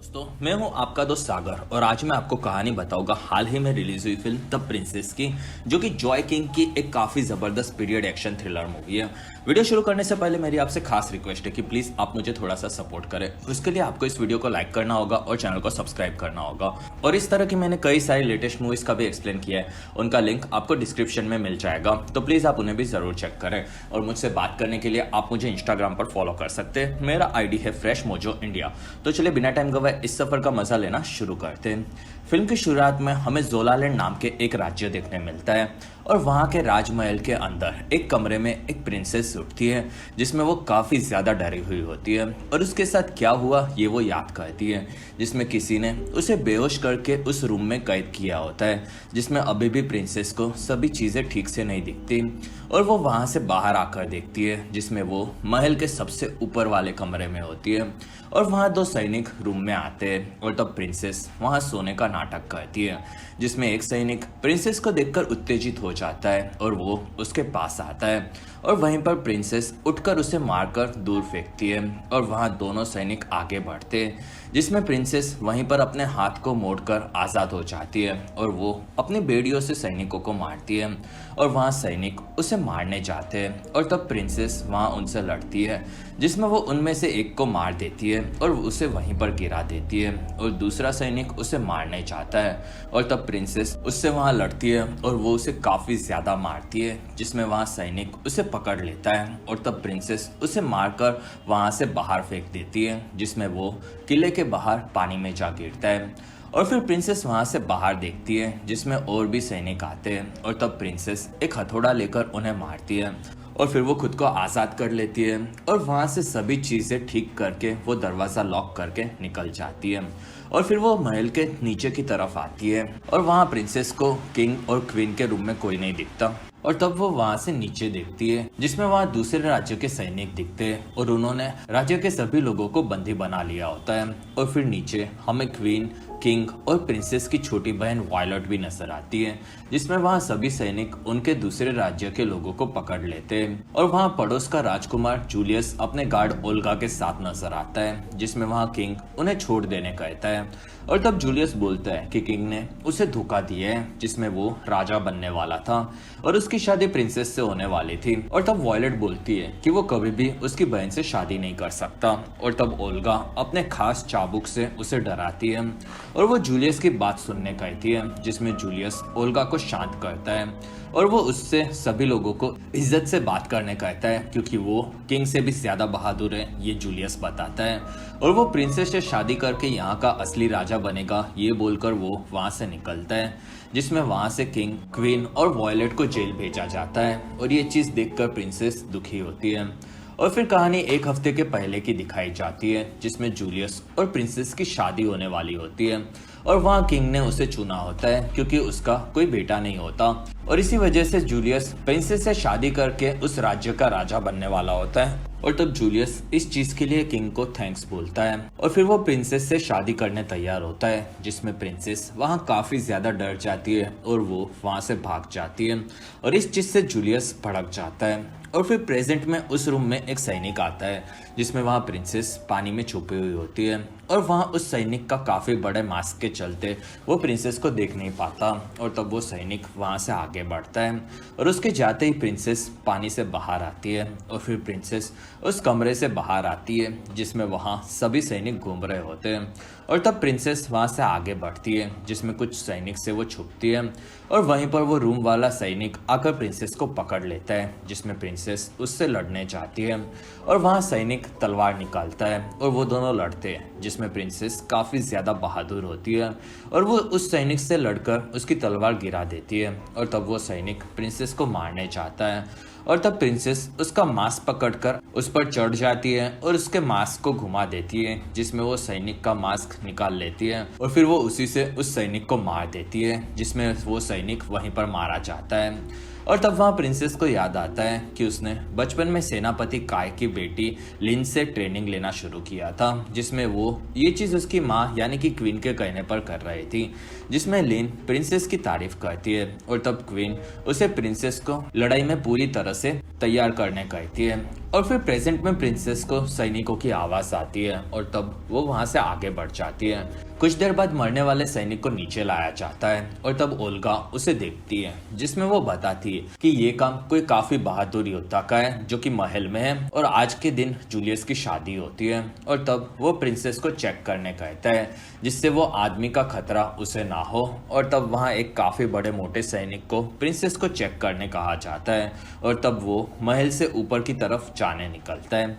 दोस्तों, मैं हूं आपका दोस्त सागर और आज मैं आपको कहानी बताऊंगा हाल ही में रिलीज हुई फिल्म द प्रिंसेस की, जो कि जॉय किंग की एक काफी जबरदस्त पीरियड एक्शन थ्रिलर मूवी है। वीडियो शुरू करने से पहले मेरी आपसे खास रिक्वेस्ट है कि प्लीज आप मुझे थोड़ा सा सपोर्ट करें। उसके लिए आपको इस वीडियो को लाइक करना होगा और चैनल को सब्सक्राइब करना होगा। और इस तरह की मैंने कई सारी लेटेस्ट मूवीज का भी एक्सप्लेन किया है, उनका लिंक आपको डिस्क्रिप्शन में मिल जाएगा, तो प्लीज आप उन्हें भी जरूर चेक करें। और मुझसे बात करने के लिए आप मुझे इंस्टाग्राम पर फॉलो कर सकते हैं। मेरा आईडी है फ्रेश मोजो इंडिया। तो चलिए बिना टाइम गवाए इस सफर का मजा लेना शुरू करते हैं। फिल्म की शुरुआत में हमें जोलालैंड नाम के एक राज्य देखने मिलता है और वहां के राजमहल के अंदर एक कमरे में एक प्रिंसेस उठती है, जिसमें वो काफी ज्यादा डरी हुई होती है और उसके साथ क्या हुआ ये वो याद करती है, जिसमें किसी ने उसे बेहोश करके उस रूम में कैद किया होता है, जिसमें अभी भी प्रिंसेस को सभी चीजें ठीक से नहीं दिखती। और वो वहां से बाहर आकर देखती है, जिसमें वो महल के सबसे ऊपर वाले कमरे में होती है और वहां दो सैनिक रूम में आते हैं और तब प्रिंसेस वहां सोने का नाटक करती है, जिसमें एक सैनिक प्रिंसेस को देखकर उत्तेजित हो जाता है और वो उसके पास आता है और वहीं पर प्रिंसेस उठकर उसे मारकर दूर फेंकती है और वहां दोनों सैनिक आगे बढ़ते हैं, जिसमें प्रिंसेस वहीं पर अपने हाथ को मोड़कर आजाद हो जाती है और वो अपनी बेड़ियों से सैनिकों को मारती है और वहां सैनिक उसे मारने जाते हैं और तब प्रिंसेस वहां उनसे लड़ती है, जिसमें वो उनमें से एक को मार देती है और उसे वहीं पर गिरा देती है और दूसरा सैनिक उसे मारने जाता है और तब प्रिंसेस उससे वहां लड़ती है और वो उसे काफी ज्यादा मारती है, जिसमें वहां सैनिक उसे पकड़ लेता है और तब प्रिंसेस उसे मारकर वहां से बाहर फेंक देती है, जिसमें वो किले के बाहर पानी में जा गिरता है। और फिर प्रिंसेस वहां से बाहर देखती है, जिसमें और भी सैनिक आते हैं और तब प्रिंसेस एक हथौड़ा लेकर उन्हें मारती है और फिर वो खुद को आज़ाद कर लेती है और वहां से सभी चीज़ें ठीक करके वो दरवाज़ा लॉक करके निकल जाती है और फिर वो महल के नीचे की तरफ आती है और वहां प्रिंसेस को किंग और क्वीन के रूम में कोई नहीं दिखता और तब वो वहां से नीचे देखती है, जिसमें वहां दूसरे राज्यों के सैनिक दिखते हैं और उन्होंने राज्य के सभी लोगों को बंदी बना लिया होता है। और फिर नीचे हमें क्वीन, किंग और प्रिंसेस की छोटी बहन वायलट भी नजर आती है, जिसमें वहां सभी सैनिक उनके दूसरे राज्य के लोगों को पकड़ लेते हैं और वहां पड़ोस का राजकुमार जूलियस अपने गार्ड ओल्गा के साथ नजर आता है, जिसमें वहां किंग उन्हें छोड़ देने कहता है और तब जूलियस बोलता है कि किंग ने उसे धोखा दिया है, जिसमें वो राजा बनने वाला था और उसकी शादी प्रिंसेस से होने वाली थी। और तब वायलेट बोलती है कि वो कभी भी उसकी बहन से शादी नहीं कर सकता और तब ओल्गा अपने खास चाबुक से उसे डराती है और वो जूलियस की बात सुनने कहती है, जिसमें जूलियस ओल्गा को शांत करता है और वो उससे सभी लोगों को इज्जत से बात करने कहता है, क्योंकि वो किंग से भी ज्यादा बहादुर है, ये जूलियस बताता है। और वो प्रिंसेस से शादी करके यहाँ का असली राजा बनेगा, ये बोलकर वो वहां से निकलता है, जिसमें वहां से किंग, क्वीन और वॉयलेट को जेल भेजा जाता है और ये चीज देखकर प्रिंसेस दुखी होती है। और फिर कहानी एक हफ्ते के पहले की दिखाई जाती है, जिसमें जूलियस और प्रिंसेस की शादी होने वाली होती है और वहाँ किंग ने उसे चुना होता है, क्योंकि उसका कोई बेटा नहीं होता और इसी वजह से जूलियस प्रिंसेस से शादी करके उस राज्य का राजा बनने वाला होता है। और तब जूलियस इस चीज के लिए किंग को थैंक्स बोलता है और फिर वो प्रिंसेस से शादी करने तैयार होता है, जिसमें प्रिंसेस वहां काफी ज्यादा डर जाती है और वो वहां से भाग जाती है और इस चीज से जूलियस भड़क जाता है। और फिर प्रेजेंट में उस रूम में एक सैनिक आता है, जिसमें वहां प्रिंसेस पानी में छुपी हुई होती है और वहां उस सैनिक का काफी बड़े मास्क के चलते वो प्रिंसेस को देख नहीं पाता और तब वो सैनिक वहां से आगे बढ़ता है और उसके जाते ही प्रिंसेस पानी से बाहर आती है और फिर प्रिंसेस उस कमरे से बाहर आती है, जिसमें वहां सभी सैनिक घूम रहे होते हैं और तब प्रिंसेस वहां से आगे बढ़ती है, जिसमें कुछ सैनिक से वो छुपती है और वहीं पर वो रूम वाला सैनिक आकर प्रिंसेस को पकड़ लेता है, जिसमें प्रिंसेस उससे लड़ने जाती है और वहां सैनिक तलवार निकालता है और वो दोनों लड़ते हैं, जिसमें प्रिंसेस काफी ज्यादा बहादुर होती है और वो उस सैनिक से लड़कर उसकी तलवार गिरा देती है और तब वो सैनिक प्रिंसेस को मारने जाता है और तब प्रिंसेस उसका मास्क पकड़कर उस पर चढ़ जाती है और उसके मास्क को घुमा देती है, जिसमें वो सैनिक का मास्क निकाल लेती है और फिर वो उसी से उस सैनिक को मार देती है, जिसमें वो सैनिक वहीं पर मारा जाता है। और तब वहाँ प्रिंसेस को याद आता है कि उसने बचपन में सेनापति काय की बेटी लिन से ट्रेनिंग लेना शुरू किया था, जिसमें वो ये चीज़ उसकी माँ यानी कि क्वीन के कहने पर कर रही थी, जिसमें लिन प्रिंसेस की तारीफ करती है और तब क्वीन उसे प्रिंसेस को लड़ाई में पूरी तरह से तैयार करने कहती है और फिर प्रेजेंट में प्रिंसेस को सैनिकों की आवाज आती है और तब वो वहां से आगे बढ़ जाती है। कुछ देर बाद मरने वाले सैनिक को नीचे लाया जाता है और तब ओल्गा उसे देखती है, जिसमें वो बताती है कि ये काम कोई काफी बहादुर योद्धा का है जो कि महल में है और आज के दिन जूलियस की शादी होती है। और तब वो प्रिंसेस को चेक करने कहता है जिससे वो आदमी का खतरा उसे ना हो। और तब वहाँ एक काफी बड़े मोटे सैनिक को प्रिंसेस को चेक करने कहा जाता है और तब वो महल से ऊपर की तरफ जाने निकलता है।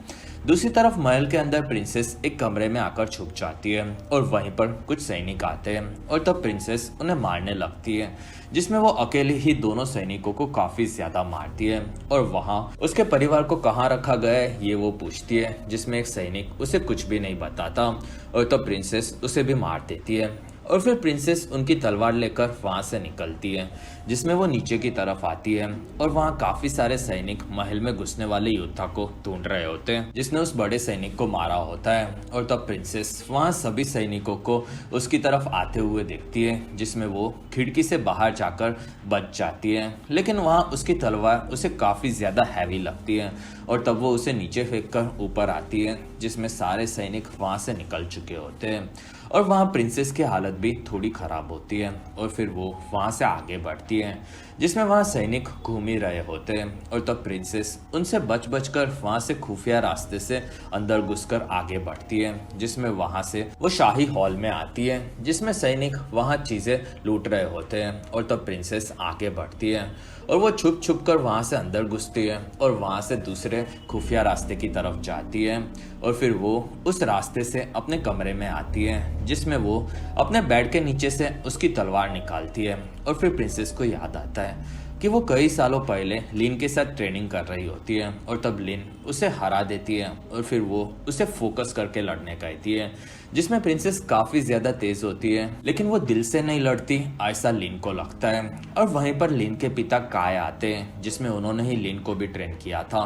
दूसरी तरफ महल के अंदर प्रिंसेस एक कमरे में आकर छुप जाती है और वहीं पर कुछ सैनिक आते हैं और तब प्रिंसेस उन्हें मारने लगती है, जिसमें वो अकेले ही दोनों सैनिकों को काफी ज्यादा मारती है। और वहां उसके परिवार को कहाँ रखा गया है ये वो पूछती है, जिसमें एक सैनिक उसे कुछ भी नहीं बताता और तब प्रिंसेस उसे भी मार देती है। और फिर प्रिंसेस उनकी तलवार लेकर वहां से निकलती है, जिसमें वो नीचे की तरफ आती है और वहां काफी सारे सैनिक महल में घुसने वाले योद्धा को ढूंढ रहे होते हैं जिसने उस बड़े सैनिक को मारा होता है। और तब प्रिंसेस वहां सभी सैनिकों को उसकी तरफ आते हुए देखती है, जिसमें वो खिड़की से बाहर जाकर बच जाती है, लेकिन वहां उसकी तलवार उसे काफी ज्यादा हैवी लगती है और तब वो उसे नीचे फेंककर ऊपर आती है, जिसमें सारे सैनिक वहां से निकल चुके होते हैं। और वहां प्रिंसेस की हालत भी थोड़ी खराब होती है और फिर वो वहां से आगे बढ़ती है, जिसमें वहां सैनिक घूम ही रहे होते हैं। और तब प्रिंसेस उनसे बच कर वहां से खुफिया रास्ते से अंदर घुसकर आगे बढ़ती है, जिसमें वहां से वो शाही हॉल में आती है, जिसमें सैनिक वहां चीजें लूट रहे होते हैं। और तब प्रिंसेस आगे बढ़ती है और वो छुप कर वहां से अंदर घुसती है और वहां से दूसरे खुफिया रास्ते की तरफ जाती है और फिर वो उस रास्ते से अपने कमरे में आती है, जिसमें वो अपने बेड के नीचे से उसकी तलवार निकालती है। और फिर प्रिंसेस को याद आता है कि वो कई सालों पहले लिन के साथ ट्रेनिंग कर रही होती है और तब लिन उसे हरा देती है और फिर वो उसे फोकस करके लड़ने कहती है, जिसमें प्रिंसेस काफी ज्यादा तेज होती है, लेकिन वो दिल से नहीं लड़ती ऐसा लिन को लगता है। और वहीं पर लिन के पिता काय आते हैं, जिसमें उन्होंने ही लिन को भी ट्रेन किया था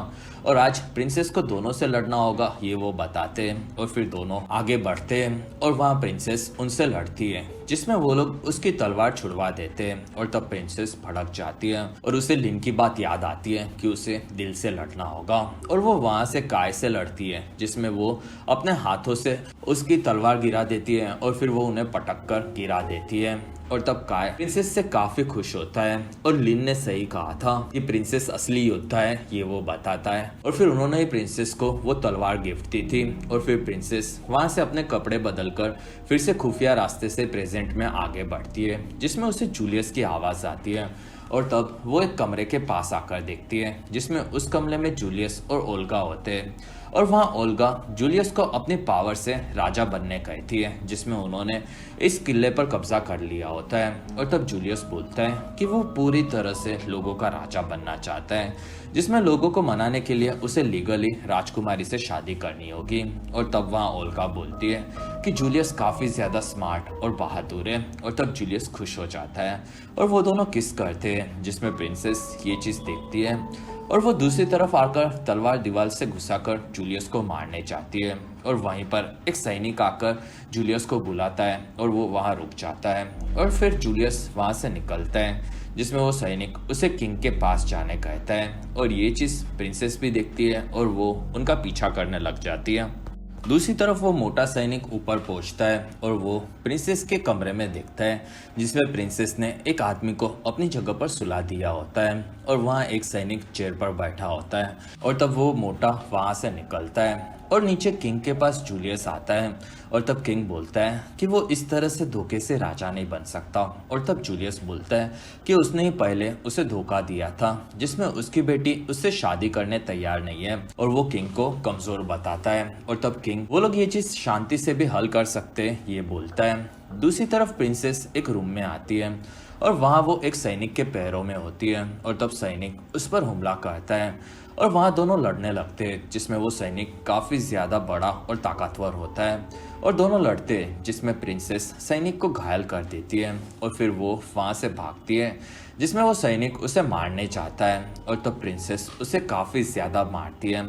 और आज प्रिंसेस को दोनों से लड़ना होगा ये वो बताते हैं। और फिर दोनों आगे बढ़ते हैं और वहाँ प्रिंसेस उनसे लड़ती है, जिसमें वो लोग उसकी तलवार छुड़वा देते हैं और तब प्रिंसेस भड़क जाती है और उसे लिन की बात याद आती है कि उसे दिल से लड़ना होगा और वो वहां से काय से लड़ती है, जिसमें वो अपने हाथों से उसकी तलवार गिरा देती है और फिर वो उन्हें पटक कर गिरा देती है। और तब काय प्रिंसेस से काफी खुश होता है और लिन ने सही कहा था कि प्रिंसेस असली योद्धा है ये वो बताता है। और फिर उन्होंने ही प्रिंसेस को वो तलवार गिफ्ट दी थी और फिर प्रिंसेस वहां से अपने कपड़े बदलकर फिर से खुफिया रास्ते से प्रेजेंट में आगे बढ़ती है, जिसमें उसे जूलियस की आवाज आती है। और तब वो एक कमरे के पास आकर देखती है, जिसमें उस कमरे में जूलियस और ओल्गा होते हैं और वहाँ ओल्गा जूलियस को अपनी पावर से राजा बनने कहती है, जिसमें उन्होंने इस किले पर कब्जा कर लिया होता है। और तब जूलियस बोलता है कि वो पूरी तरह से लोगों का राजा बनना चाहता है, जिसमें लोगों को मनाने के लिए उसे लीगली राजकुमारी से शादी करनी होगी। और तब वहाँ ओल्गा बोलती है कि जूलियस काफी ज्यादा स्मार्ट और बहादुर है और तब जूलियस खुश हो जाता है और वो दोनों किस करते हैं, जिसमें प्रिंसेस ये चीज देखती है और वो दूसरी तरफ आकर तलवार दीवार से घुसाकर जूलियस को मारने चाहती है। और वहीं पर एक सैनिक आकर जूलियस को बुलाता है और वो वहां रुक जाता है और फिर जूलियस वहां से निकलता है, जिसमें वो सैनिक उसे किंग के पास जाने कहता है और ये चीज प्रिंसेस भी देखती है और वो उनका पीछा करने लग जाती है। दूसरी तरफ वो मोटा सैनिक ऊपर पहुंचता है और वो प्रिंसेस के कमरे में देखता है, जिसमें प्रिंसेस ने एक आदमी को अपनी जगह पर सुला दिया होता है और वहाँ एक सैनिक चेयर पर बैठा होता है। और तब वो मोटा वहां से निकलता है और नीचे किंग के पास जूलियस आता है और तब किंग बोलता है कि वो इस तरह से धोखे से राजा नहीं बन सकता। और तब जूलियस बोलता है कि उसने ही पहले उसे धोखा दिया था, जिसमें उसकी बेटी उससे शादी करने तैयार नहीं है और वो किंग को कमजोर बताता है। और तब किंग वो लोग ये चीज शांति से भी हल कर सकते हैं ये बोलता है। दूसरी तरफ प्रिंसेस एक रूम में आती है और वहाँ वो एक सैनिक के पैरों में होती है और तब सैनिक उस पर हमला करता है और वहाँ दोनों लड़ने लगते हैं, जिसमें वो सैनिक काफी ज्यादा बड़ा और ताकतवर होता है और दोनों लड़ते हैं, जिसमें प्रिंसेस सैनिक को घायल कर देती है और फिर वो वहाँ से भागती है, जिसमें वो सैनिक उसे मारने चाहता है और तब प्रिंसेस उसे काफी ज्यादा मारती है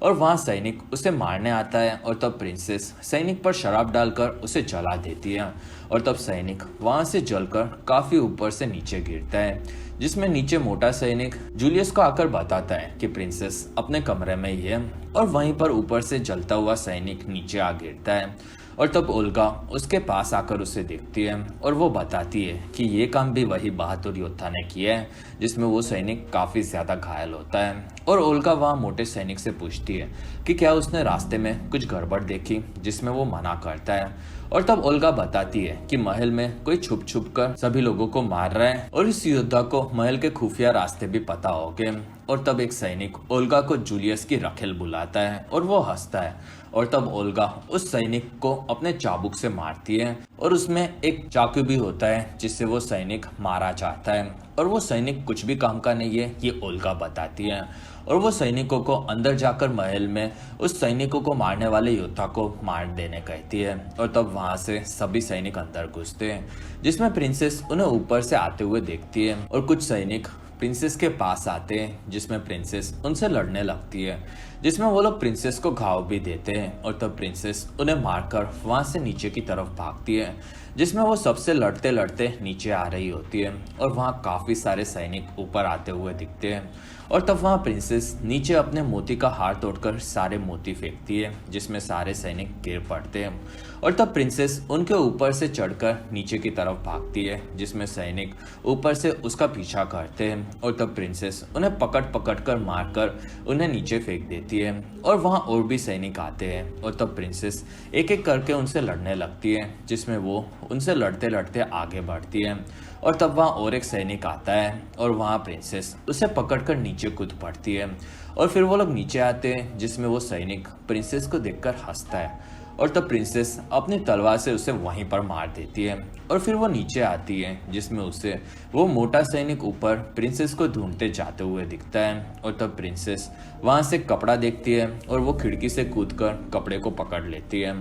और वहाँ सैनिक उसे मारने आता है और तब प्रिंसेस सैनिक पर शराब डालकर उसे जला देती है और तब सैनिक वहाँ से जलकर काफी ऊपर से नीचे गिरता है, जिसमें नीचे मोटा सैनिक जूलियस को आकर बताता है कि प्रिंसेस अपने कमरे में ही है, और वहीं पर ऊपर से जलता हुआ सैनिक नीचे आ गिरता है। और तब ओल्गा उसके पास आकर उसे देखती है और वो बताती है कि ये काम भी वही बहादुर योद्धा ने किया है जिसमें वो सैनिक काफी ज्यादा घायल होता है। और ओल्गा वहाँ मोटे सैनिक से पूछती है कि क्या उसने रास्ते में कुछ गड़बड़ देखी, जिसमें वो मना करता है। और तब ओल्गा बताती है कि महल में कोई छुप छुप कर सभी लोगों को मार रहा है और इस योद्धा को महल के खुफिया रास्ते भी पता हो गए। और तब एक सैनिक ओल्गा को जूलियस की रखेल बुलाता है और वो हंसता है। और तब ओल्गा उस सैनिक को अपने चाबुक से मारती है और उसमें एक चाकू भी होता है जिससे वो सैनिक मारा जाता है। और वो सैनिक कुछ भी काम का नहीं है, ये ओल्गा बताती है। और वो सैनिकों को अंदर जाकर महल में उस सैनिकों को मारने वाले योद्धा को मार देने कहती है। और तब वहां से सभी सैनिक अंदर घुसते हैं, जिसमें प्रिंसेस उन्हें ऊपर से आते हुए देखती है। और कुछ सैनिक प्रिंसेस के पास आते हैं, जिसमें प्रिंसेस उनसे लड़ने लगती है, जिसमें वो लोग प्रिंसेस को घाव भी देते हैं। और तब प्रिंसेस उन्हें मारकर वहां से नीचे की तरफ भागती है, जिसमें वो सबसे लड़ते लड़ते नीचे आ रही होती है। और वहाँ काफी सारे सैनिक ऊपर आते हुए दिखते हैं। और तब वहाँ प्रिंसेस नीचे अपने मोती का हार तोड़कर सारे मोती फेंकती है, जिसमें सारे सैनिक गिर पड़ते हैं। और तब प्रिंसेस उनके ऊपर से चढ़कर नीचे की तरफ भागती है, जिसमें सैनिक ऊपर से उसका पीछा करते हैं। और तब प्रिंसेस उन्हें पकड़ पकड़ कर मारकर उन्हें नीचे फेंक देती है। और वहाँ और भी सैनिक आते हैं और तब प्रिंसेस एक एक करके उनसे लड़ने लगती है, जिसमें वो उनसे लड़ते लड़ते आगे बढ़ती है। और तब वहाँ और एक सैनिक आता है और वहाँ प्रिंसेस उसे पकड़कर नीचे कूद पड़ती है। और फिर वो लोग नीचे आते हैं, जिसमें वो सैनिक प्रिंसेस को देखकर हंसता है। और तब प्रिंसेस अपनी तलवार से उसे वहीं पर मार देती है। और फिर वो नीचे आती है, जिसमें उसे वो मोटा सैनिक ऊपर प्रिंसेस को ढूंढते जाते हुए दिखता है। और तब प्रिंसेस वहां से कपड़ा देखती है और वो खिड़की से कूदकर कपड़े को पकड़ लेती है।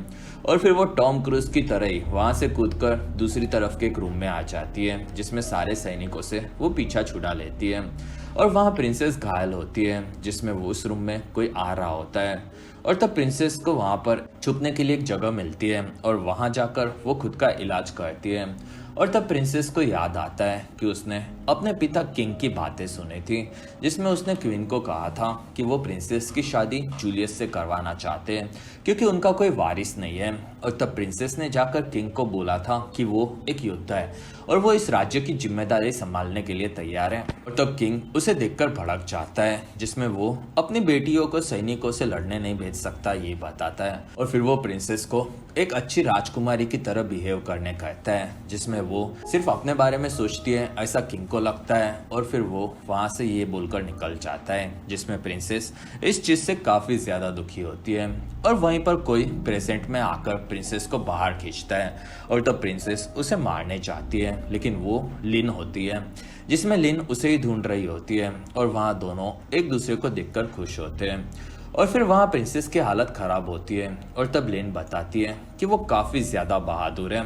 और फिर वो टॉम क्रूज की तरह ही वहां से कूदकर दूसरी तरफ के एक रूम में आ जाती है, जिसमें सारे सैनिकों से वो पीछा छुड़ा लेती है। और वहाँ प्रिंसेस घायल होती है, जिसमें वो उस रूम में कोई आ रहा होता है। और तब प्रिंसेस को वहाँ पर छुपने के लिए एक जगह मिलती है और वहाँ जाकर वो खुद का इलाज करती है। और तब प्रिंसेस को याद आता है कि उसने अपने पिता किंग की बातें सुनी थी, जिसमें उसने क्वीन को कहा था कि वो प्रिंसेस की शादी जूलियस से करवाना चाहते हैं क्योंकि उनका कोई वारिस नहीं है। और तब प्रिंसेस ने जाकर किंग को बोला था कि वो एक योद्धा है और वो इस राज्य की जिम्मेदारी संभालने के लिए तैयार है। और तब किंग उसे देखकर भड़क जाता है, जिसमें वो अपनी बेटियों को सैनिकों से लड़ने नहीं भेज सकता ये बताता है। और फिर वो प्रिंसेस को एक अच्छी राजकुमारी की तरह बिहेव करने कहता है, जिसमें वो सिर्फ अपने बारे में सोचती है ऐसा किंग को लगता है। और फिर वो वहां से ये बोलकर निकल जाता है, जिसमें प्रिंसेस इस चीज से काफी ज्यादा दुखी होती है। और वहीं पर कोई प्रेजेंट में आकर प्रिंसेस को बाहर खींचता है और तब प्रिंसेस उसे मारने चाहती है, लेकिन वो लिन होती है, जिसमें लिन उसे ही ढूंढ रही होती है। और वहाँ दोनों एक दूसरे को देखकर खुश होते हैं। और फिर वहाँ प्रिंसेस की हालत खराब होती है और तब लिन बताती है कि वो काफी ज्यादा बहादुर है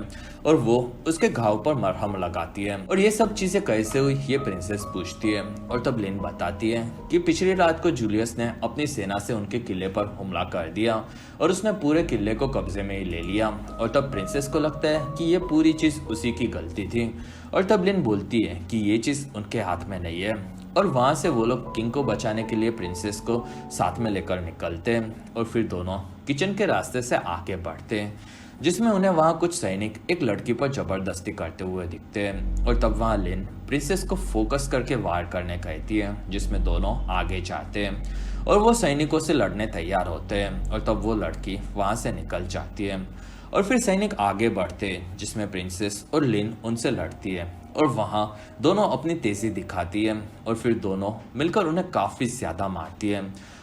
और वो उसके घाव पर मरहम लगाती है। और ये सब चीजें कैसे हुई ये प्रिंसेस पूछती है। और तब लिन बताती है कि पिछली रात को जूलियस ने अपनी सेना से उनके किले पर हमला कर दिया और उसने पूरे किले को कब्जे में ही ले लिया। और तब प्रिंसेस को लगता है कि ये पूरी चीज उसी की गलती थी। और तब लिन बोलती है कि ये चीज उनके हाथ में नहीं है। और वहां से वो लोग किंग को बचाने के लिए प्रिंसेस को साथ में लेकर निकलते हैं और फिर दोनों किचन के रास्ते से आगे बढ़ते हैं, जिसमें उन्हें वहां कुछ सैनिक एक लड़की पर जबरदस्ती करते हुए दिखते हैं। और तब वहां लिन प्रिंसेस को फोकस करके वार करने कहती है, जिसमें दोनों आगे जाते हैं और वो सैनिकों से लड़ने तैयार होते हैं। और तब वो लड़की वहां से निकल जाती है और फिर सैनिक आगे बढ़ते हैं, जिसमें प्रिंसेस और लिन उनसे लड़ती है और वहां दोनों अपनी तेजी दिखाती है और फिर दोनों मिलकर उन्हें काफी ज्यादा मारती है।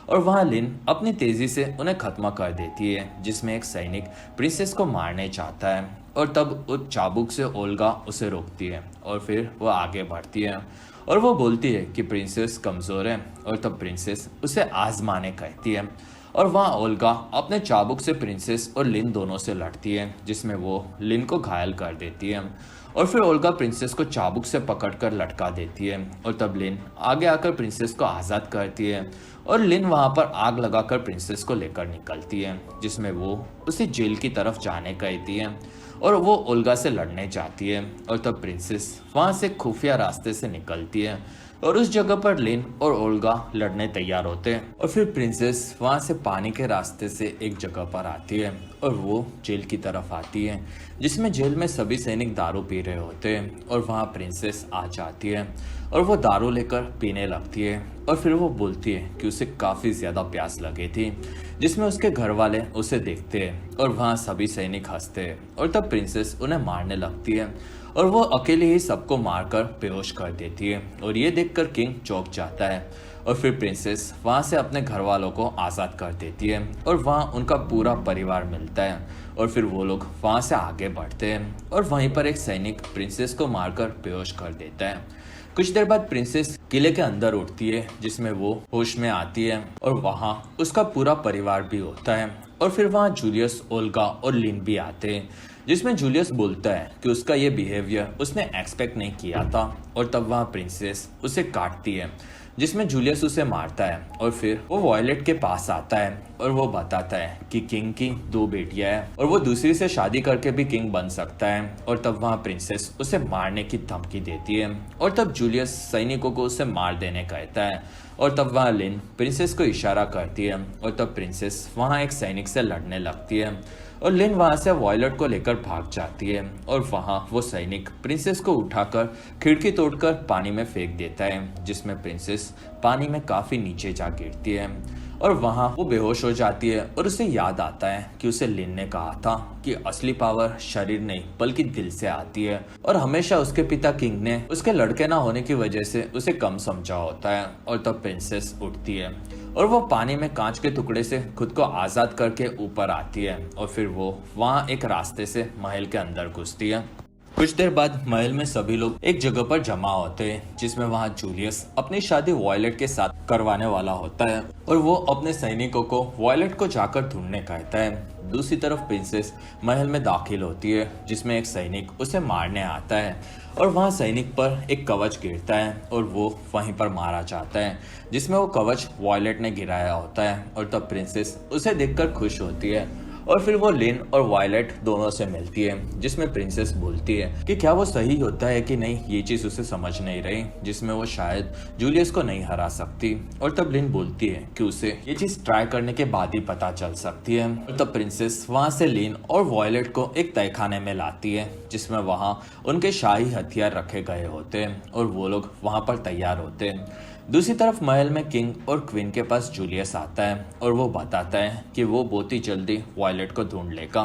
और वहां लिन अपनी तेजी से उन्हें खत्म कर देती है, जिसमें एक सैनिक प्रिंसेस को मारने चाहता है और तब उस चाबुक से ओल्गा उसे रोकती है और फिर वो आगे बढ़ती है और वो बोलती है कि प्रिंसेस कमजोर है। और तब प्रिंसेस उसे आजमाने कहती है और वहाँ ओल्गा अपने चाबुक से प्रिंसेस और लिन दोनों से लड़ती है, जिसमें वो लिन को घायल कर देती है। और फिर ओल्गा प्रिंसेस को चाबुक से पकड़कर लटका देती है और तब लिन आगे आकर प्रिंसेस को आज़ाद करती है और लिन वहाँ पर आग लगाकर प्रिंसेस को लेकर निकलती है, जिसमें वो उसे जेल की तरफ जाने कहती है और वो ओल्गा से लड़ने जाती है। और तब प्रिंसेस वहाँ से खुफिया रास्ते से निकलती है और उस जगह पर लिन और ओल्गा लड़ने तैयार होते हैं। और फिर प्रिंसेस वहाँ से पानी के रास्ते से एक जगह पर आती है और वो जेल की तरफ आती है, जिसमें जेल में सभी सैनिक दारू पी रहे होते हैं। और वहाँ प्रिंसेस आ जाती है और वो दारू लेकर पीने लगती है और फिर वो बोलती है कि उसे काफ़ी ज़्यादा प्यास लगी थी, जिसमें उसके घर वाले उसे देखते हैं और वहाँ सभी सैनिक हंसते हैं। और तब प्रिंसेस उन्हें मारने लगती है और वो अकेले ही सबको मारकर बेहोश कर देती है और ये देखकर किंग चौंक जाता है। और फिर प्रिंसेस वहाँ से अपने घर वालों को आज़ाद कर देती है और वहाँ उनका पूरा परिवार मिलता है और फिर वो लोग वहाँ से आगे बढ़ते हैं और वहीं पर एक सैनिक प्रिंसेस को मारकर बेहोश कर देता है। कुछ देर बाद प्रिंसेस किले के अंदर उठती है, जिसमें वो होश में आती है और वहाँ उसका पूरा परिवार भी होता है। और फिर वहाँ जूलियस, ओल्गा और लिन भी आते हैं, जिसमें जूलियस बोलता है कि उसका ये बिहेवियर उसने एक्सपेक्ट नहीं किया था। और तब वहाँ प्रिंसेस उसे काटती है, जिसमें जूलियस उसे मारता है। और फिर वो वॉयलेट के पास आता है और वो बताता है कि किंग की 2 बेटियां हैं और वो दूसरी से शादी करके भी किंग बन सकता है। और तब वहाँ प्रिंसेस उसे मारने की धमकी देती है और तब जूलियस सैनिकों को उसे मार देने कहता है। और तब वहाँ लिन प्रिंसेस को इशारा करती है और तब प्रिंसेस वहाँ एक सैनिक से लड़ने लगती है और लिन वहाँ से वॉयलेट को लेकर भाग जाती है और वहाँ वो सैनिक प्रिंसेस को उठाकर खिड़की तोड़कर पानी में फेंक देता है, जिसमें प्रिंसेस पानी में काफ़ी नीचे जा गिरती है और वहाँ वो बेहोश हो जाती है। और उसे याद आता है कि उसे लिन ने कहा था कि असली पावर शरीर नहीं बल्कि दिल से आती है और हमेशा उसके पिता किंग ने उसके लड़के ना होने की वजह से उसे कम समझा होता है। और तब प्रिंसेस उठती है और वो पानी में कांच के टुकड़े से खुद को आज़ाद करके ऊपर आती है और फिर वो वहाँ एक रास्ते से महल के अंदर घुसती है। कुछ देर बाद महल में सभी लोग एक जगह पर जमा होते हैं, जिसमें वहाँ जूलियस अपनी शादी वॉयलेट के साथ करवाने वाला होता है और वो अपने सैनिकों को वॉयलेट को जाकर ढूंढने कहता है। दूसरी तरफ प्रिंसेस महल में दाखिल होती है, जिसमें एक सैनिक उसे मारने आता है और वहाँ सैनिक पर एक कवच गिरता है और वो वहीं पर मारा जाता है, जिसमें वो कवच वॉयलेट ने गिराया होता है। और तब प्रिंसेस उसे देखकर खुश होती है और फिर वो लिन और वॉयलेट दोनों से मिलती है, जिसमें प्रिंसेस बोलती है कि क्या वो सही होता है कि नहीं, ये चीज़ उसे समझ नहीं रही, जिसमें वो शायद जूलियस को नहीं हरा सकती। और तब लिन बोलती है कि उसे ये चीज़ ट्राई करने के बाद ही पता चल सकती है। और तब प्रिंसेस वहाँ से लिन और वॉयलेट को एक तहखाने में लाती है, जिसमें वहाँ उनके शाही हथियार रखे गए होते हैं और वो लोग वहाँ पर तैयार होते हैं। दूसरी तरफ महल में किंग और क्वीन के पास जूलियस आता है और वो बताता है कि वो बहुत ही जल्दी वॉयलेट को ढूंढ लेगा।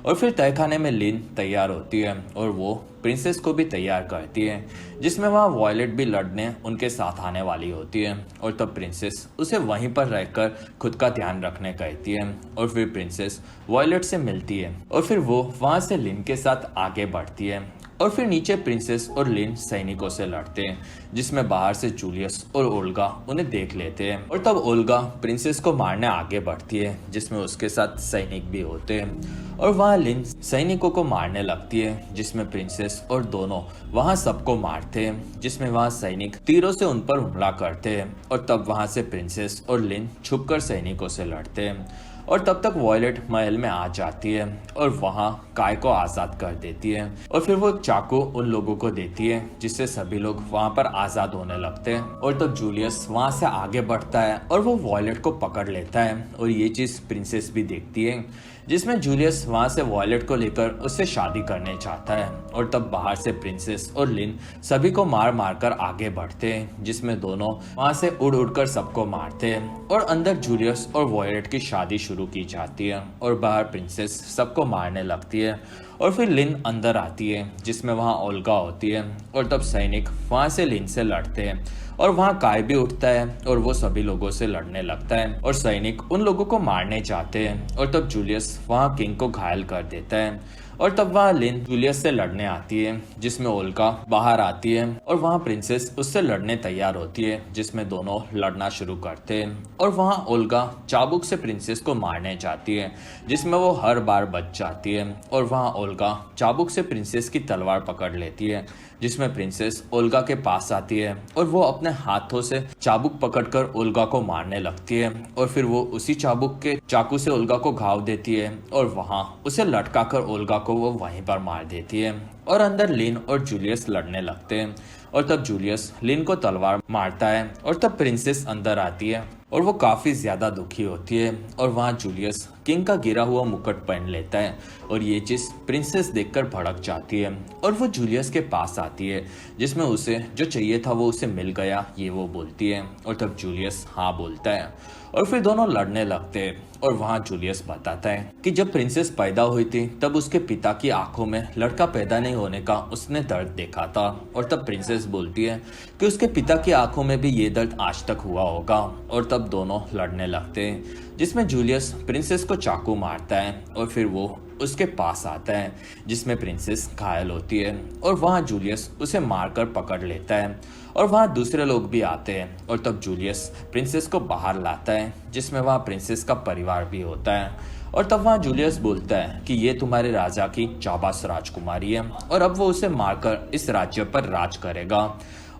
और फिर तहखाने में लिन तैयार होती है और वो प्रिंसेस को भी तैयार करती है, जिसमें वहाँ वॉयलेट भी लड़ने उनके साथ आने वाली होती है। और तब प्रिंसेस उसे वहीं पर रहकर खुद का ध्यान रखने कहती है और फिर प्रिंसेस वॉयलेट से मिलती है और फिर वो वहाँ से लिन के साथ आगे बढ़ती है। और फिर नीचे प्रिंसेस और लिन सैनिकों से लड़ते हैं, जिसमें बाहर से जूलियस और ओल्गा उन्हें देख लेते हैं। और तब ओल्गा प्रिंसेस को मारने आगे बढ़ती है, जिसमें उसके साथ सैनिक भी होते हैं और वहाँ लिन सैनिकों को मारने लगती है, जिसमें प्रिंसेस और दोनों वहाँ सबको मारते हैं, जिसमें वहाँ सैनिक तीरों से उन पर हमला करते हैं। और तब वहाँ से प्रिंसेस और लिन छुपकर सैनिकों से लड़ते हैं और तब तक वॉयलेट महल में आ जाती है और वहाँ काय को आज़ाद कर देती है और फिर वो चाकू उन लोगों को देती है, जिससे सभी लोग वहाँ पर आज़ाद होने लगते हैं। और तब जूलियस वहाँ से आगे बढ़ता है और वो वॉयलेट को पकड़ लेता है और ये चीज़ प्रिंसेस भी देखती है, जिसमें जूलियस वहाँ से वॉयलेट को लेकर उससे शादी करने चाहता है। और तब बाहर से प्रिंसेस और लिन सभी को मार मार कर आगे बढ़ते हैं, जिसमें दोनों वहाँ से उड़ उड़कर सबको मारते हैं और अंदर जूलियस और वॉयलेट की शादी शुरू की जाती है और बाहर प्रिंसेस सबको मारने लगती है और फिर लिन अंदर आती है जिसमें वहाँ ओल्गा होती है और तब सैनिक वहाँ से लिन से लड़ते हैं और वहाँ काय भी उठता है और वो सभी लोगों से लड़ने लगता है और सैनिक उन लोगों को मारने चाहते हैं और तब जूलियस वहाँ किंग को घायल कर देता है और तब वहाँ लिन जूलियस से लड़ने आती है जिसमें ओल्गा बाहर आती है और वहाँ प्रिंसेस उससे लड़ने तैयार होती है जिसमें दोनों लड़ना शुरू करते हैं और वहाँ ओल्गा चाबुक से प्रिंसेस को मारने जाती है जिसमें वो हर बार बच जाती है और वहाँ ओल्गा चाबुक से प्रिंसेस की तलवार पकड़ लेती है जिसमें प्रिंसेस ओल्गा के पास आती है और वो अपने हाथों से चाबुक पकड़कर ओल्गा को मारने लगती है और फिर वो उसी चाबुक के चाकू से ओल्गा को घाव देती है और वहाँ उसे लटकाकर ओल्गा को वो वहीं पर मार देती है और अंदर लिन और जूलियस लड़ने लगते हैं और तब जूलियस लिन को तलवार मारता है और तब प्रिंसेस अंदर आती है और वो काफी ज्यादा दुखी होती है और वहाँ जूलियस किंग का गिरा हुआ मुकुट पहन लेता है और ये चीज प्रिंसेस देखकर भड़क जाती है और वो जूलियस के पास आती है जिसमें उसे जो चाहिए था वो उसे मिल गया ये वो बोलती है और तब जूलियस हाँ बोलता है और फिर दोनों लड़ने लगते हैं और वहाँ जूलियस बताता है कि जब प्रिंसेस पैदा हुई थी तब उसके पिता की आंखों में लड़का पैदा नहीं होने का उसने दर्द देखा था और तब प्रिंसेस बोलती है कि उसके पिता की आंखों में भी ये दर्द आज तक हुआ होगा और तब दोनों लड़ने लगते हैं जिसमें जूलियस प्रिंसेस को चाकू मारता है और फिर वो उसके पास आता है जिसमें प्रिंसेस घायल होती है और वहाँ जूलियस उसे मारकर पकड़ लेता है और वहाँ दूसरे लोग भी आते हैं और तब जूलियस प्रिंसेस को बाहर लाता है जिसमें वहाँ प्रिंसेस का परिवार भी होता है और तब वहाँ जूलियस बोलता है कि ये तुम्हारे राजा की चाबास राजकुमारी है और अब वो उसे मारकर इस राज्य पर राज करेगा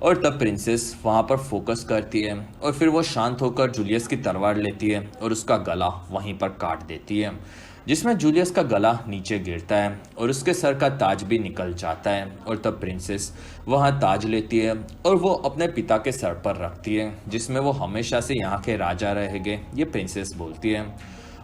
और तब प्रिंसेस वहाँ पर फोकस करती है और फिर वो शांत होकर जूलियस की तलवार लेती है और उसका गला वहीं पर काट देती है जिसमें जूलियस का गला नीचे गिरता है और उसके सर का ताज भी निकल जाता है और तब प्रिंसेस वहाँ ताज लेती है और वो अपने पिता के सर पर रखती है जिसमें वो हमेशा से यहाँ के राजा रहेंगे ये प्रिंसेस बोलती है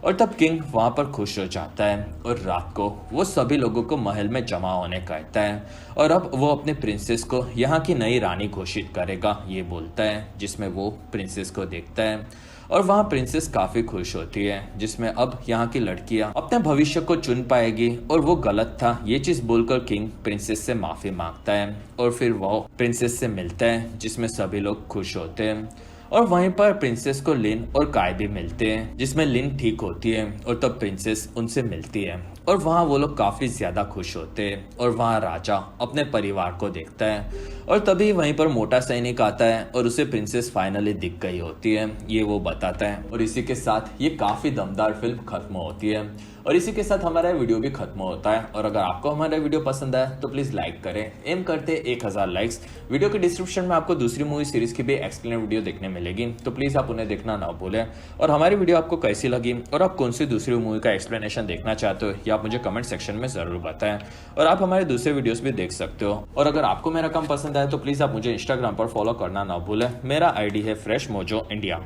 और तब किंग वहाँ पर खुश हो जाता है और रात को वो सभी लोगों को महल में जमा होने कहता है और अब वो अपने प्रिंसेस को यहाँ की नई रानी घोषित करेगा ये बोलता है जिसमें वो प्रिंसेस को देखता है और वहाँ प्रिंसेस काफी खुश होती है जिसमें अब यहाँ की लड़कियां अपने भविष्य को चुन पाएगी और वो गलत था ये चीज बोलकर किंग प्रिंसेस से माफी मांगता है और फिर वो प्रिंसेस से मिलता है जिसमें सभी लोग खुश होते हैं और वहीं पर प्रिंसेस को लिन और काय भी मिलते हैं जिसमें लिन ठीक होती है और तब प्रिंसेस उनसे मिलती है और वहाँ वो लोग काफी ज्यादा खुश होते हैं और वहाँ राजा अपने परिवार को देखता है और तभी वहीं पर मोटा सैनिक आता है और उसे प्रिंसेस फाइनली दिख गई होती है ये वो बताता है और इसी के साथ ये काफी दमदार फिल्म खत्म होती है और इसी के साथ हमारा वीडियो भी खत्म होता है और अगर आपको हमारा वीडियो पसंद आया तो प्लीज लाइक करें एम करते 1000 लाइक्स। वीडियो के डिस्क्रिप्शन में आपको दूसरी मूवी सीरीज की भी एक्सप्लेन वीडियो देखने मिलेगी तो प्लीज आप उन्हें देखना ना भूलें और हमारी वीडियो आपको कैसी लगी और आप कौन सी दूसरी मूवी का एक्सप्लेनेशन देखना चाहते हो या आप मुझे कमेंट सेक्शन में जरूर बताएं और आप हमारे दूसरे वीडियोस भी देख सकते हो और अगर आपको मेरा काम पसंद आया तो प्लीज आप मुझे इंस्टाग्राम पर फॉलो करना ना भूलें। मेरा आईडी है फ्रेश मोजो इंडिया।